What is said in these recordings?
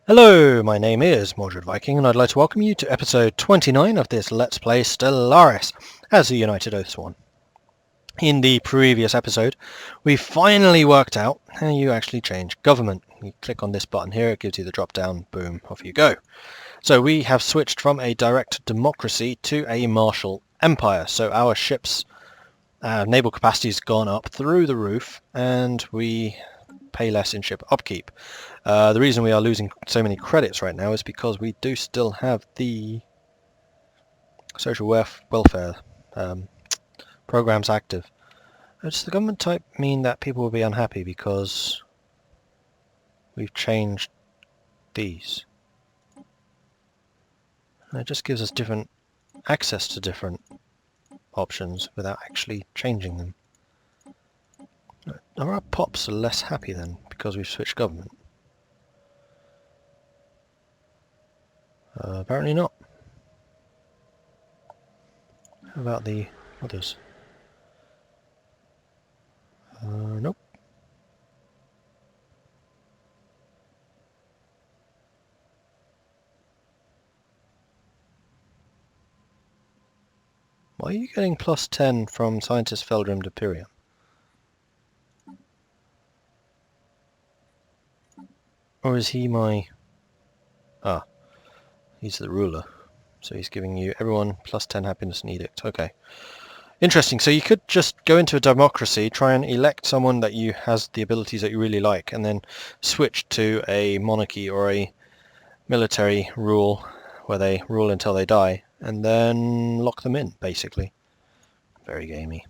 Hello, my name is Mordred Viking, and I'd like to welcome you to episode 29 of this Let's Play Stellaris as a United Oathsworn. In the previous episode, we finally worked out how you actually change government. You click on this button here, it gives you the drop down, boom, off you go. So we have switched from a direct democracy to a martial empire, so our ship's naval capacity has gone up through the roof, and we pay less in ship upkeep. The reason we are losing so many credits right now is because we do still have the social welfare programs active. Does the government type mean that people will be unhappy because we've changed these? And it just gives us different access to different options without actually changing them. Are our pops less happy then because we've switched government? Apparently not. How about the others? Nope. Why are you getting plus 10 from Scientist Feldrim to Pyrium? Or is he my... Ah, he's the ruler. So he's giving you everyone plus 10 happiness and edict. Okay. Interesting. So you could just go into a democracy, try and elect someone that you has the abilities that you really like, and then switch to a monarchy or a military rule where they rule until they die, and then lock them in, basically. Very gamey.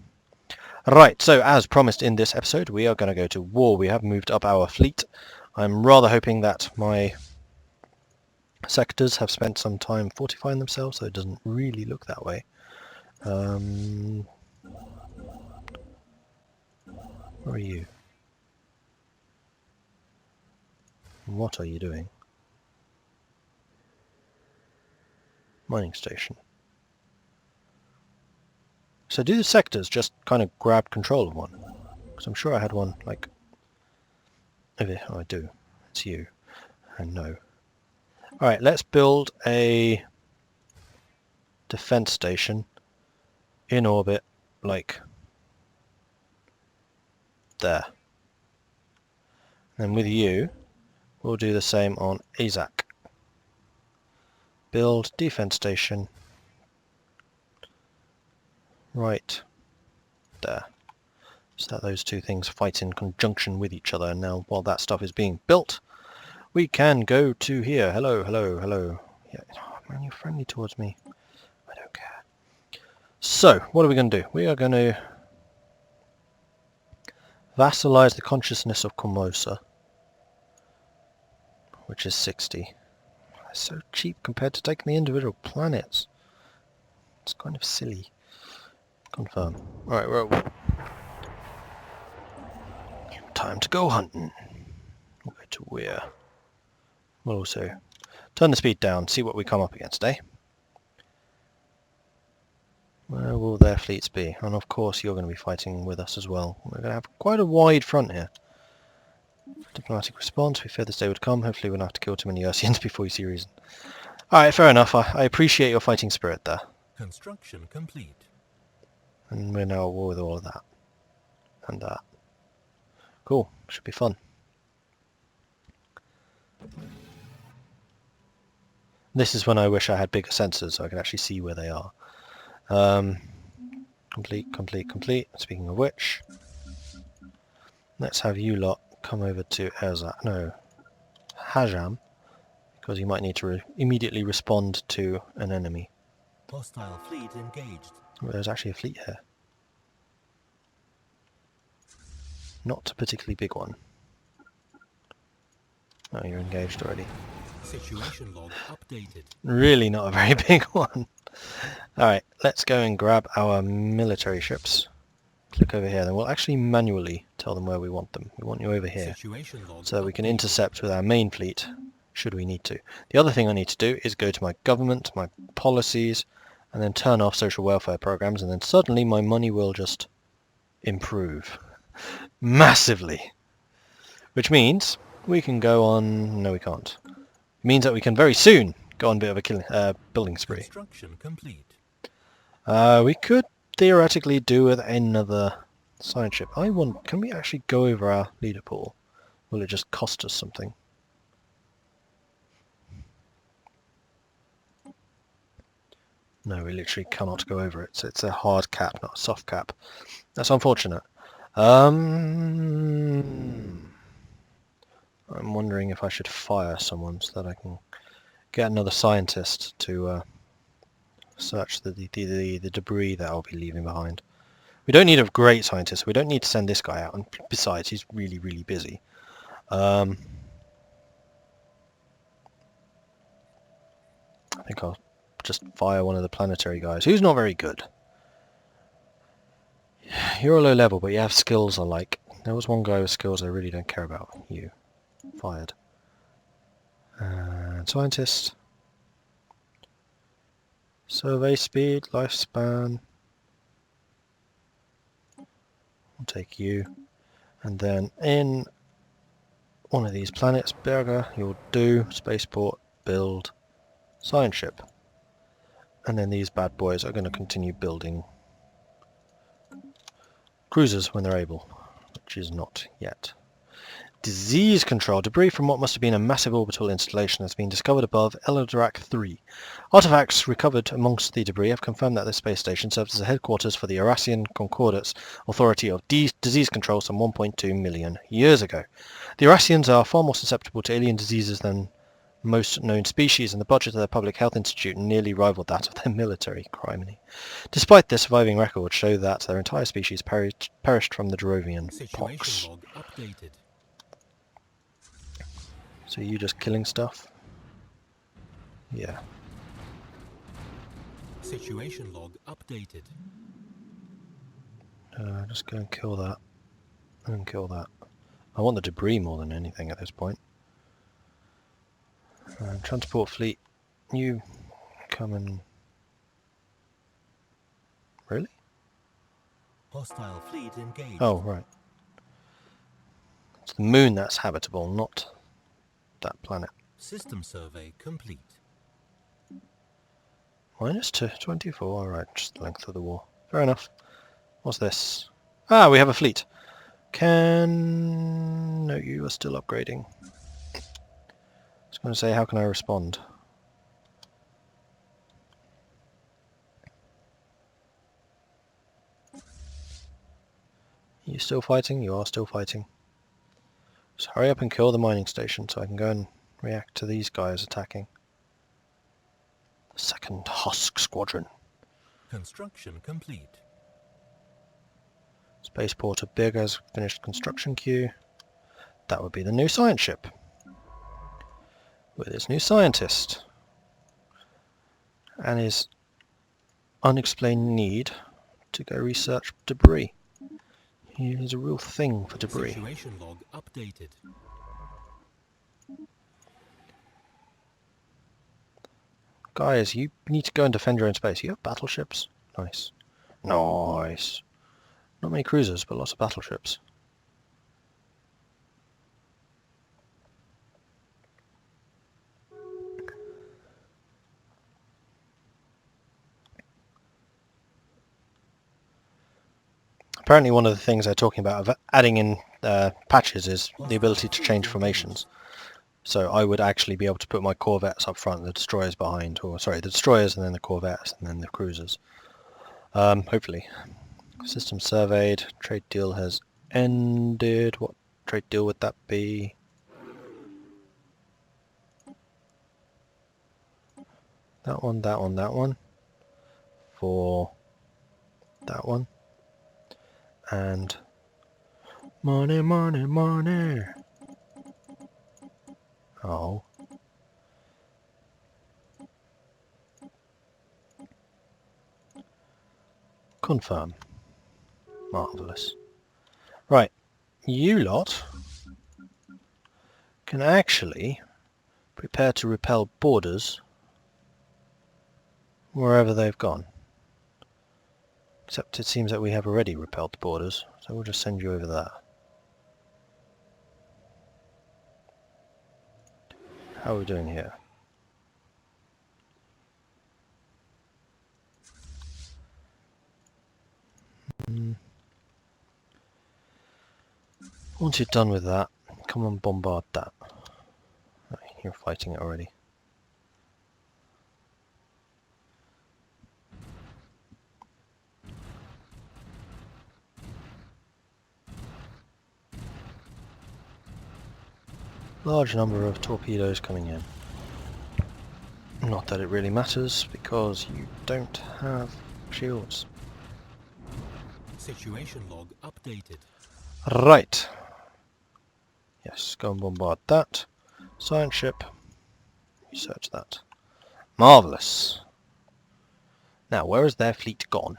Right, so as promised in this episode, we are going to go to war. We have moved up our fleet. I'm rather hoping that my sectors have spent some time fortifying themselves, so it doesn't really look that way. Where are you? What are you doing? Mining station. So do the sectors just kind of grab control of one? Because I'm sure I had one, like... Oh, I do. It's you. And no. Alright, let's build a defense station in orbit, like there. And with you, we'll do the same on Azak. Build defense station right there. So that those two things fight in conjunction with each other. And now, while that stuff is being built, we can go to here. Hello, hello, hello. Yeah, oh, man, you're friendly towards me. I don't care. So, what are we going to do? We are going to vassalize the consciousness of Comosa, which is 60. That's so cheap compared to taking the individual planets. It's kind of silly. Confirm. Alright, we're at war. Time to go hunting. We'll go to where? We'll also turn the speed down, see what we come up against, eh? Where will their fleets be? And of course you're going to be fighting with us as well. We're going to have quite a wide front here. Diplomatic response, we feared this day would come. Hopefully we'll not have to kill too many Ursians before you see reason. Alright, fair enough. I appreciate your fighting spirit there. Construction complete. And we're now at war with all of that. And that. Cool. Should be fun. This is when I wish I had bigger sensors so I could actually see where they are. Complete, complete, complete. Speaking of which, let's have you lot come over to Hajam, because you might need to immediately respond to an enemy. Hostile fleet engaged. Oh, there's actually a fleet here. Not a particularly big one. Oh, you're engaged already. Situation log updated. Really not a very big one. Alright, let's go and grab our military ships. Click over here, then we'll actually manually tell them where we want them. We want you over here, so that we can intercept with our main fleet, should we need to. The other thing I need to do is go to my government, my policies, and then turn off social welfare programs, and then suddenly my money will just improve. Massively. Which means we can go on... No, we can't. means that we can very soon go on a bit of a building spree. Construction complete. We could theoretically do with another science ship. Can we actually go over our leader pool? Will it just cost us something? No, we literally cannot go over it. So it's a hard cap, not a soft cap. That's unfortunate. I'm wondering if I should fire someone so that I can get another scientist to search the debris that I'll be leaving behind. We don't need a great scientist. We don't need to send this guy out. And besides, he's really, really busy. I think I'll just fire one of the planetary guys, who's not very good. You're a low level, but you have skills I like. There was one guy with skills I really don't care about. You. Fired. And scientist. Survey speed, lifespan. I'll take you. And then in one of these planets, Berger, you'll do spaceport, build, science ship. And then these bad boys are going to continue building cruisers when they're able, which is not yet. Disease control. Debris from what must have been a massive orbital installation has been discovered above Eldorak 3. Artifacts recovered amongst the debris have confirmed that this space station serves as a headquarters for the Ursian Concordate's Authority of Disease Control some 1.2 million years ago. The Ursians are far more susceptible to alien diseases than most known species, and the budget of their public health institute nearly rivaled that of their military. Criminy. Despite this, surviving records show that their entire species perished from the Derovian pox. Situation log updated. So you just killing stuff? Yeah. Situation log updated. Just go and kill that. And kill that. I want the debris more than anything at this point. Transport fleet, you come and... Really? Hostile fleet engaged. Oh, right. It's the moon that's habitable, not that planet. System survey complete. Minus 24, alright, just the length of the war. Fair enough. What's this? Ah, we have a fleet. No, you are still upgrading. I was going to say, how can I respond? Are you still fighting? You are still fighting. Just hurry up and kill the mining station so I can go and react to these guys attacking. Second Husk Squadron. Construction complete. Spaceport of Big has finished construction queue. That would be the new science ship. With its new scientist. And his unexplained need to go research debris. He is a real thing for debris. Situation log updated. Guys, you need to go and defend your own space. You have battleships? Nice. Nice. Not many cruisers, but lots of battleships. Apparently one of the things they're talking about of adding in patches is the ability to change formations. So I would actually be able to put my corvettes up front, the destroyers behind, or sorry, the destroyers and then the corvettes and then the cruisers. Hopefully. System surveyed, trade deal has ended. What trade deal would that be? That one, that one, that one. For that one. And money, money, money. Oh. Confirm. Marvellous. Right. You lot can actually prepare to repel borders wherever they've gone. Except it seems that we have already repelled the borders, so we'll just send you over there. How are we doing here? Once you're done with that, come and bombard that. Right, you're fighting it already. Large number of torpedoes coming in. Not that it really matters, because you don't have shields. Situation log updated. Right. Yes, go and bombard that. Science ship. Research that. Marvellous. Now, where is their fleet gone?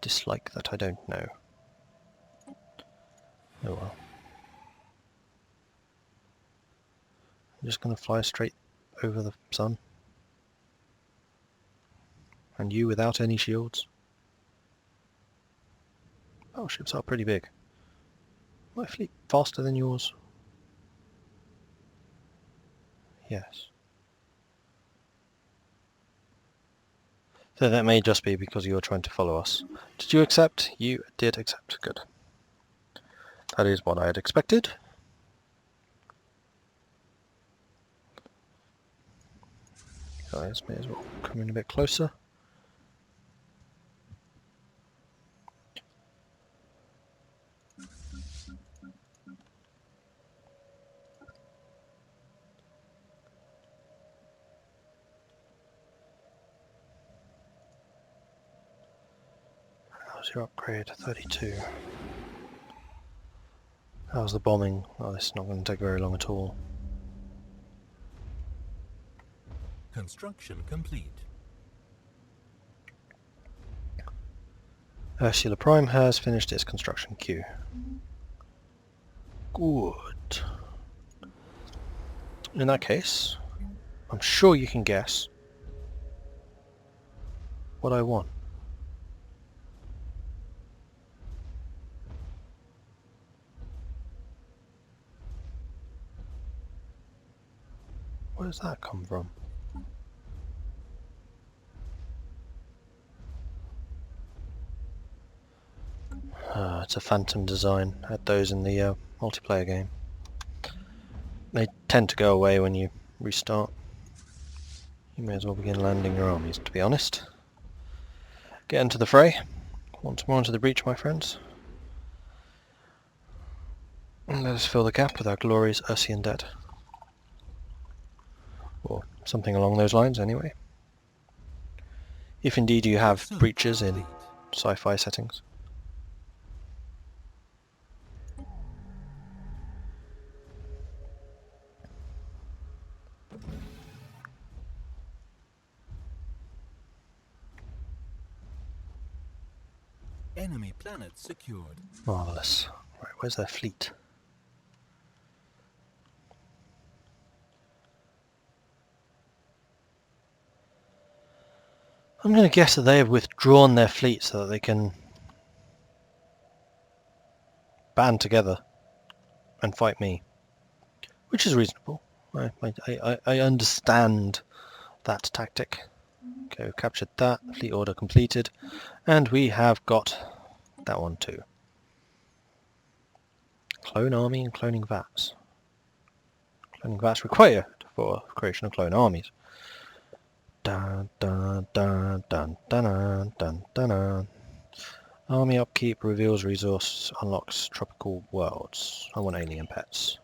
Dislike that I don't know. Oh well. I'm just going to fly straight over the sun. And you without any shields? Battleships are pretty big. My fleet faster than yours? Yes. So that may just be because you're trying to follow us. Did you accept? You did accept. Good. That is what I had expected. Guys, may as well come in a bit closer. How's your upgrade? 32. How's the bombing? Oh, this is not going to take very long at all. Construction complete. Ursula Prime has finished its construction queue. Good. In that case, I'm sure you can guess what I want. Where does that come from? It's a phantom design. Had those in the multiplayer game. They tend to go away when you restart. You may as well begin landing your armies, to be honest. Get into the fray. Once more into the breach, my friends. And let us fill the gap with our glorious Ursian dead. Or something along those lines, anyway. If indeed you have breaches in sci-fi settings. Enemy planet secured. Marvellous. Right, where's their fleet? I'm going to guess that they have withdrawn their fleet so that they can band together and fight me. Which is reasonable. I understand that tactic. Okay, we've captured that. Fleet order completed. And we have got that one too. Clone army and cloning vats. Cloning vats required for creation of clone armies. Dun dun dun dun dun dun dun dun. Army upkeep reveals resource, unlocks tropical worlds. I want alien pets.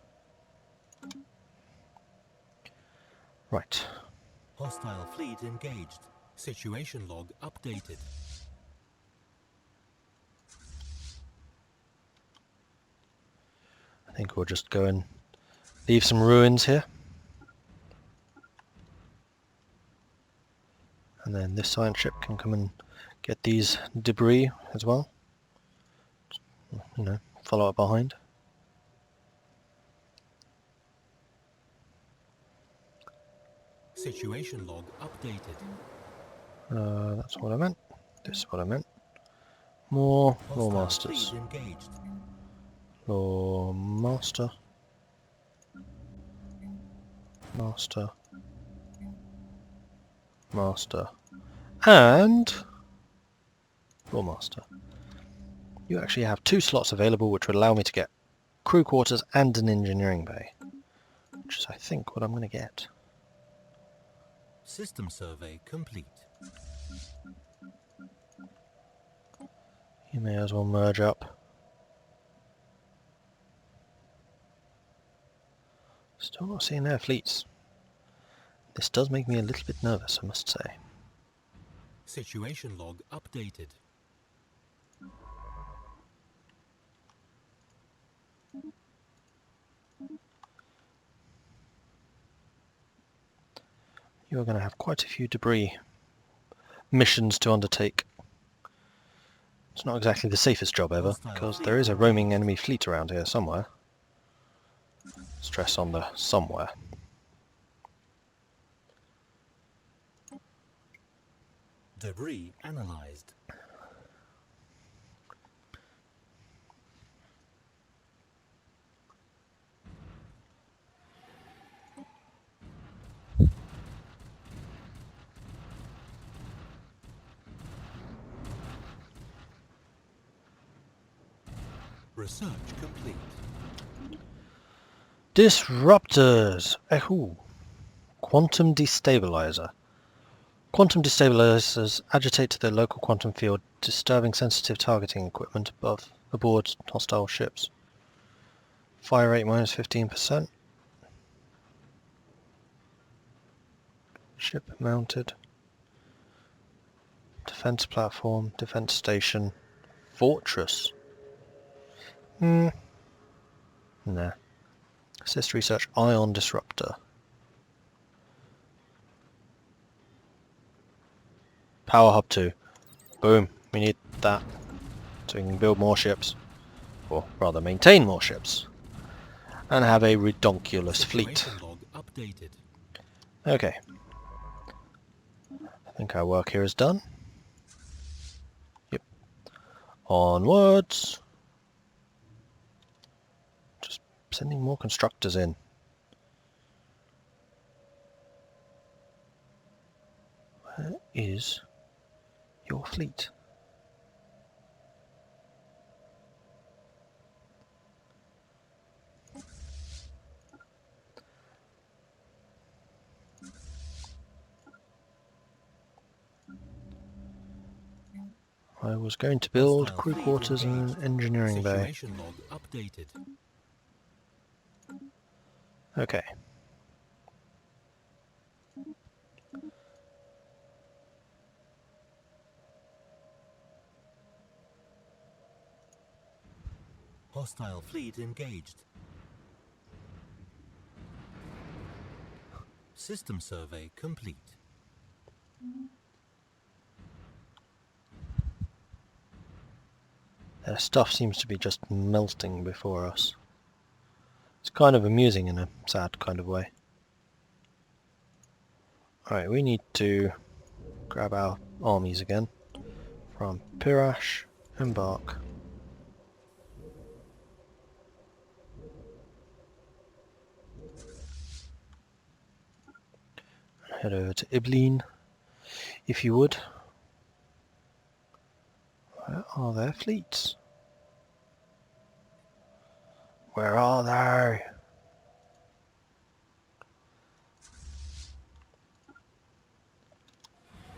Right. Hostile fleet engaged. Situation log updated. I think we'll just go and leave some ruins here. And then this science ship can come and get these debris as well. You know, follow it behind. Situation log updated. That's what I meant. This is what I meant. More Hostile masters. fleet engaged. Or master. Master. Master. And Lore Master. You actually have 2 slots available which would allow me to get crew quarters and an engineering bay. Which is I think what I'm going to get. System survey complete. You may as well merge up. Still not seeing their fleets. This does make me a little bit nervous, I must say. Situation log updated. You're going to have quite a few debris missions to undertake. It's not exactly the safest job ever, because there is a roaming enemy fleet around here somewhere. Stress on the somewhere. Debris analyzed. Research complete. Disruptors! Ooh. Quantum destabilizer. Quantum destabilizers agitate to their local quantum field, disturbing sensitive targeting equipment aboard hostile ships. Fire rate minus 15%. Ship mounted. Defense platform, defense station, fortress. Nah. Assist research ion disruptor. Power hub 2. Boom. We need that so we can build more ships. Or rather maintain more ships. And have a redonkulous fleet. Situation log updated. Okay. I think our work here is done. Yep. Onwards. Just sending more constructors in. Where is your fleet? I was going to build Hostile crew fleet quarters and engaged. an engineering bay. Situation log updated. Okay. Hostile fleet engaged. System survey complete. Their stuff seems to be just melting before us. It's kind of amusing in a sad kind of way. Alright, we need to grab our armies again. From Pirash, embark. Head over to Ibleen, if you would. Where are their fleets? Where are they?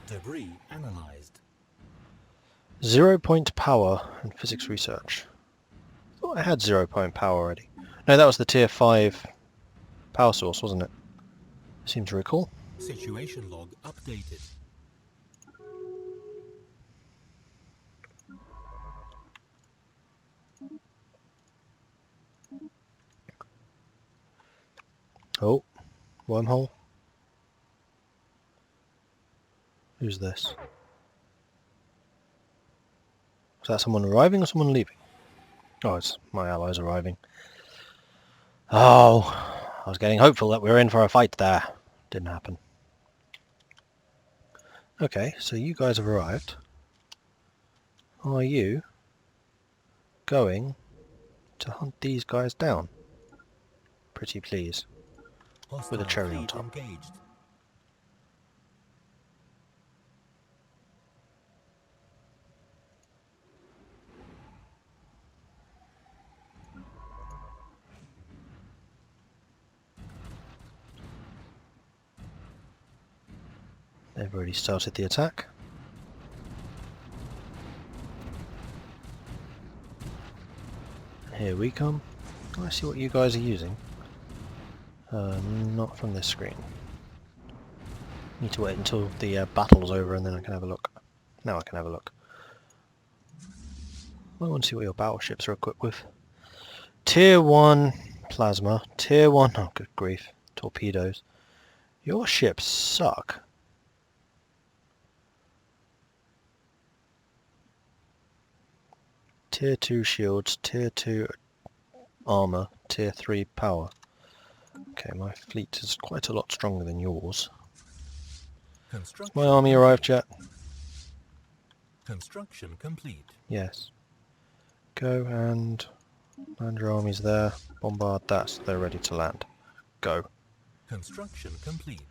Debris analyzed. 0-point power and physics research. I thought I had 0-point power already. No, that was the tier 5 power source, wasn't it? I seem to recall. Situation log updated. Oh, wormhole. Who's this? Is that someone arriving or someone leaving? Oh, it's my allies arriving. Oh, I was getting hopeful that we were in for a fight there. Didn't happen. Okay, so you guys have arrived. Are you going to hunt these guys down. Pretty please. With a Hostile cherry on fleet top. engaged. They've already started the attack. Here we come. I see what you guys are using. Not from this screen. Need to wait until the battle's over and then I can have a look. Now I can have a look. I want to see what your battleships are equipped with. Tier 1 plasma. Tier 1... Oh, good grief. Torpedoes. Your ships suck. Tier 2 shields. Tier 2 armor. Tier 3 power. Okay, my fleet is quite a lot stronger than yours. Has my army arrived yet? Construction complete. Yes. Go and land your armies there. Bombard that so they're ready to land. Go. Construction complete.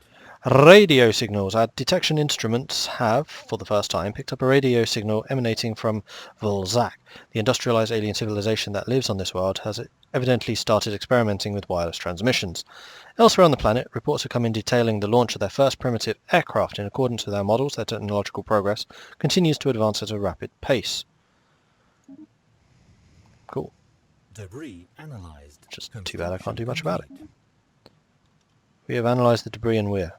Radio signals. Our detection instruments have, for the first time, picked up a radio signal emanating from Volzak. The industrialized alien civilization that lives on this world has evidently started experimenting with wireless transmissions. Elsewhere on the planet, reports have come in detailing the launch of their first primitive aircraft. In accordance with our models, their technological progress continues to advance at a rapid pace. Cool. Debris analyzed. Just too bad I can't do much about it. Complete. We have analysed the debris and we're...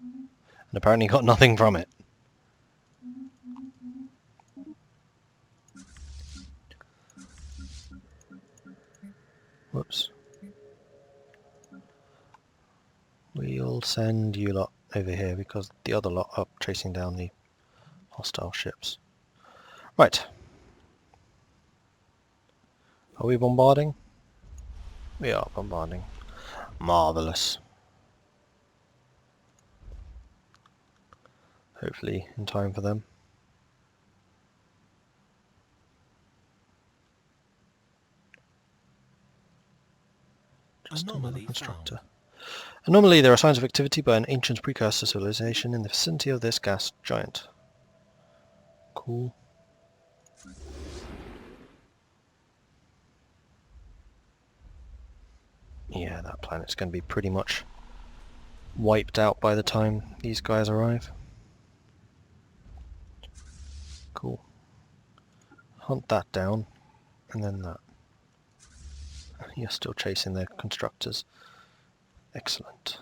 and apparently got nothing from it. Whoops. We'll send you lot over here because the other lot are chasing down the hostile ships. Right. Are we bombarding? We are bombarding. Marvellous. Hopefully in time for them. Just another Anomaly constructor. found. Anomaly, there are signs of activity by an ancient precursor civilization in the vicinity of this gas giant. Cool. Yeah, that planet's going to be pretty much wiped out by the time these guys arrive. Cool. Hunt that down, and then that. You're still chasing their constructors. Excellent.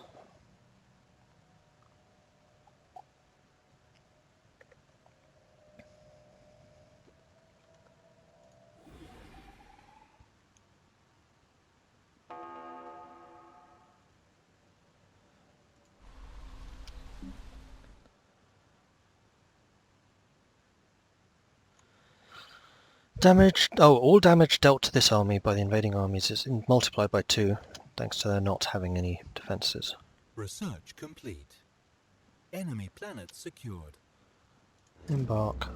Damage. Oh, all damage dealt to this army by the invading armies is multiplied by 2, thanks to their not having any defences. Research complete. Enemy planet secured. Embark.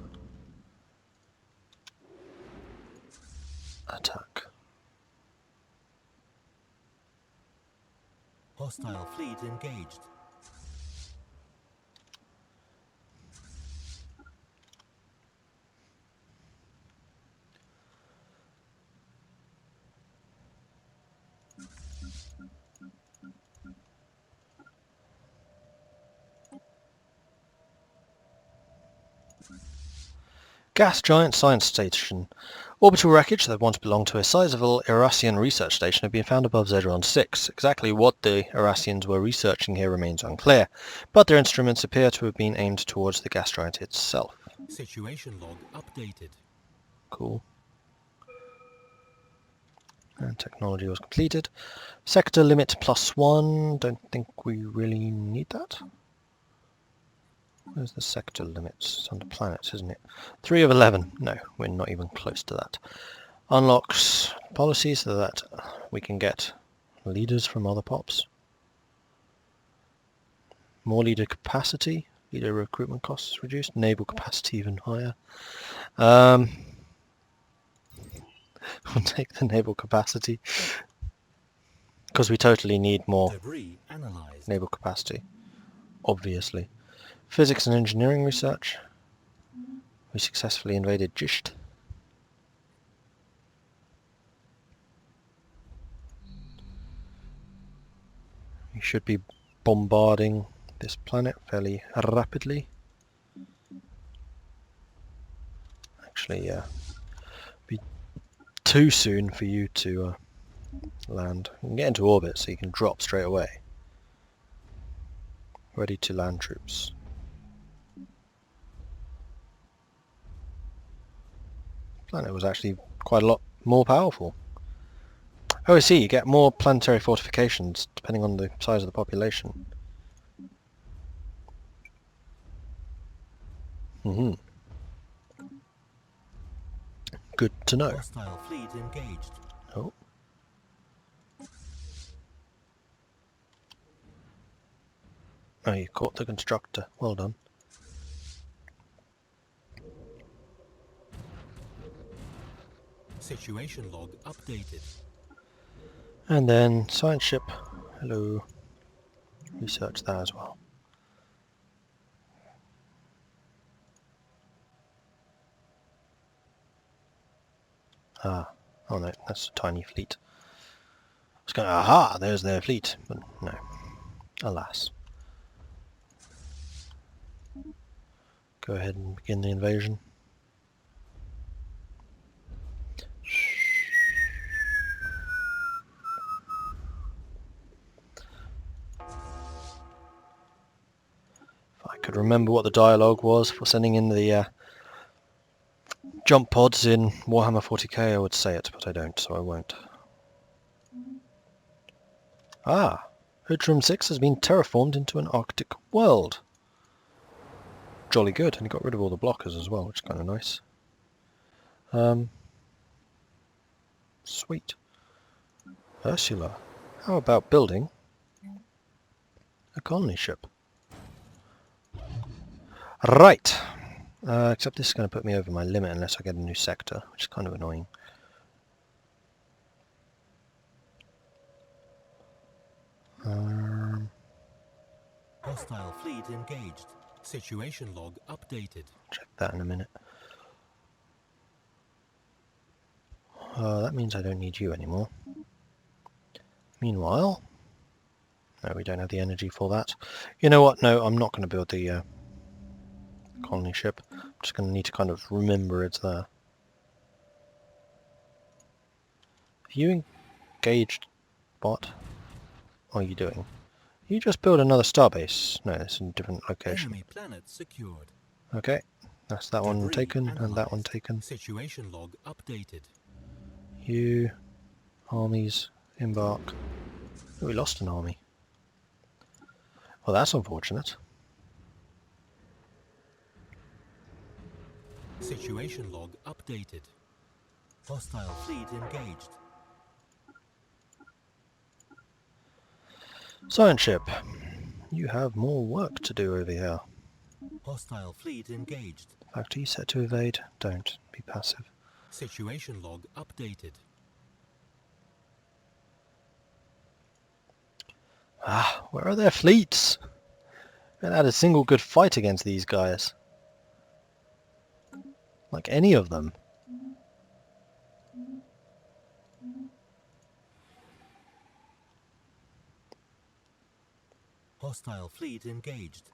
Attack. Hostile fleet engaged. Gas giant science station. Orbital wreckage that once belonged to a sizable Ursian research station have been found above Zedron 6. Exactly what the Ursians were researching here remains unclear, but their instruments appear to have been aimed towards the gas giant itself. Situation log updated. Cool. And technology was completed. Sector limit +1. Don't think we really need that. Where's the sector limits? It's under planets, isn't it? 3 of 11. No, we're not even close to that. Unlocks policies so that we can get leaders from other pops. More leader capacity. Leader recruitment costs reduced. Naval capacity even higher. We'll take the naval capacity. Because we totally need more Debris analyzed. naval capacity. Obviously. Physics and engineering research. We successfully invaded Gisht. We should be bombarding this planet fairly rapidly. Actually, be too soon for you to land. You can get into orbit so you can drop straight away. Ready to land troops. Planet was actually quite a lot more powerful. Oh, I see, you get more planetary fortifications depending on the size of the population. Good to know. Hostile fleet engaged. Oh. Oh, you caught the constructor. Well done. Situation log updated. And then science ship. Hello. Research that as well. Ah. Oh no, that's a tiny fleet. I was going, aha, there's their fleet. But no. Alas. Go ahead and begin the invasion. If I could remember what the dialogue was for sending in the jump pods in Warhammer 40k, I would say it, but I don't, so I won't. Ah! Utrum 6 has been terraformed into an Arctic world. Jolly good, and he got rid of all the blockers as well, which is kind of nice. Sweet. Ursula, how about building a colony ship? Right! Except this is going to put me over my limit unless I get a new sector, which is kind of annoying. Hostile fleet engaged. Situation log updated. Check that in a minute. That means I don't need you anymore. Meanwhile... No, we don't have the energy for that. You know what? No, I'm not going to build the colony ship. I'm just going to need to kind of remember it's there. Have you engaged bot? What are you doing? You just build another starbase. No, it's in a different location. Enemy planet secured. Okay, that's that one Debris taken and that one analyzed. taken. Situation log updated. You armies embark. Oh, we lost an army. Well, that's unfortunate. Situation log updated. Hostile fleet engaged. Science ship, you have more work to do over here. Hostile fleet engaged. Factory set to evade. Don't be passive. Situation log updated. Ah, where are their fleets? We haven't had a single good fight against these guys. Like any of them. Hostile fleet engaged.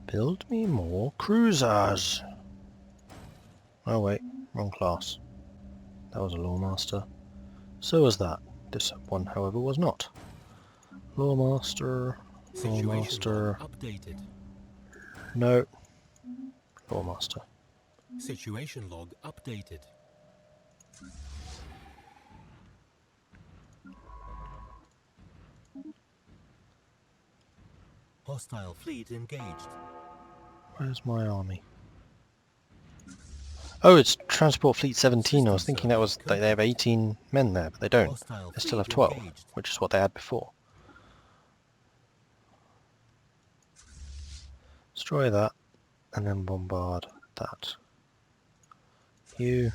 Build me more cruisers. Oh wait, wrong class. That was a Lawmaster. So was that. This one, however, was not. Lawmaster, Situation Lawmaster, log updated. no. Lawmaster. Situation log updated. Hostile fleet engaged. Where's my army? Oh, it's Transport Fleet 17. I was thinking that was they have 18 men there, but they don't. Hostile They still have fleet 12, engaged. which is what they had before. Destroy that, and then bombard that. You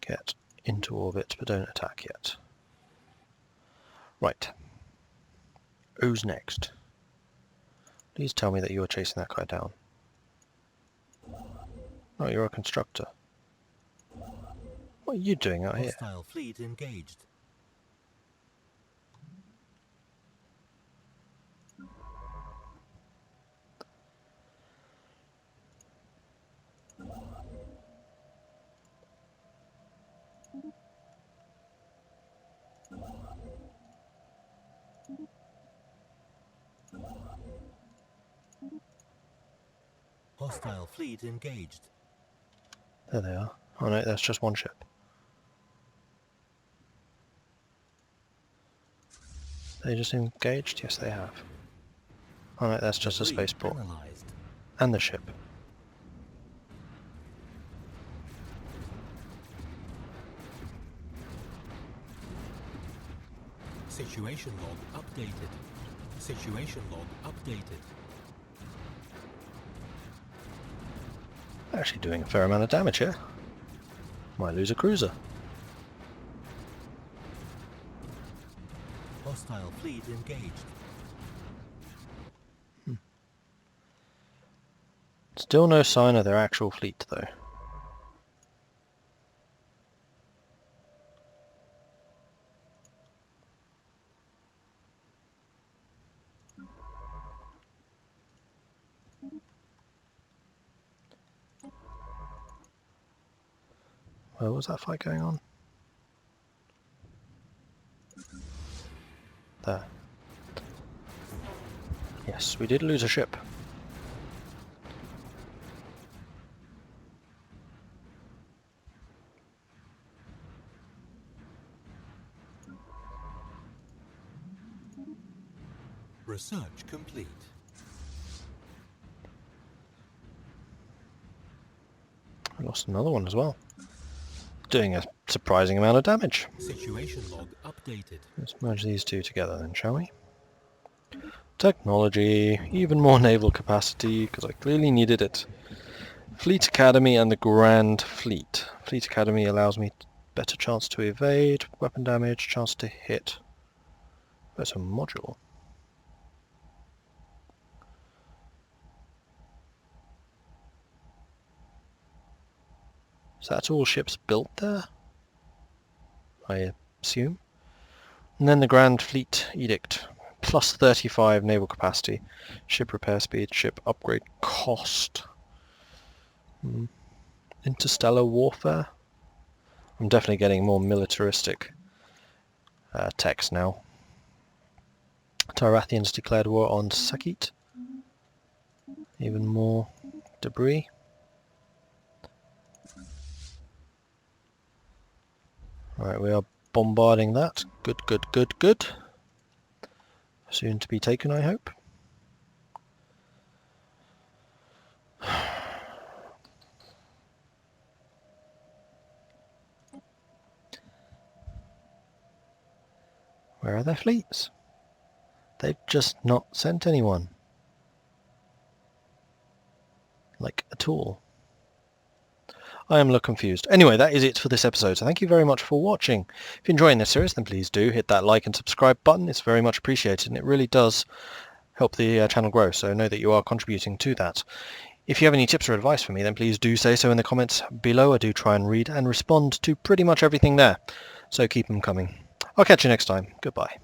get into orbit, but don't attack yet. Right. Who's next? Please tell me that you are chasing that guy down. Oh, you're a constructor. What are you doing out here? Hostile fleet engaged. Hostile fleet engaged. There they are. Oh no, that's just one ship. They just engaged? Yes, they have. Oh no, that's just a Debris spaceport. analyzed. And the ship. Situation log updated. Situation log updated. Actually doing a fair amount of damage here. Might lose a cruiser. Hostile fleet engaged. Still no sign of their actual fleet though. Where was that fight going on? There. Yes, we did lose a ship. Research complete. We lost another one as well. Doing a surprising amount of damage. Situation log updated. Let's merge these two together then, shall we? Technology, even more naval capacity, because I clearly needed it. Fleet Academy and the Grand Fleet. Fleet Academy allows me better chance to evade, weapon damage, chance to hit. There's a module. So that's all ships built there, I assume. And then the Grand Fleet Edict. Plus 35 naval capacity, ship repair speed, ship upgrade cost. Interstellar warfare. I'm definitely getting more militaristic text now. Tyrathians declared war on Sakit. Even more debris. Right, we are bombarding that. Good, good, good, good. Soon to be taken, I hope. Where are their fleets? They've just not sent anyone. Like, at all. I am a little confused. Anyway, that is it for this episode, so thank you very much for watching. If you're enjoying this series, then please do hit that like and subscribe button. It's very much appreciated, and it really does help the channel grow, so know that you are contributing to that. If you have any tips or advice for me, then please do say so in the comments below. I do try and read and respond to pretty much everything there, so keep them coming. I'll catch you next time. Goodbye.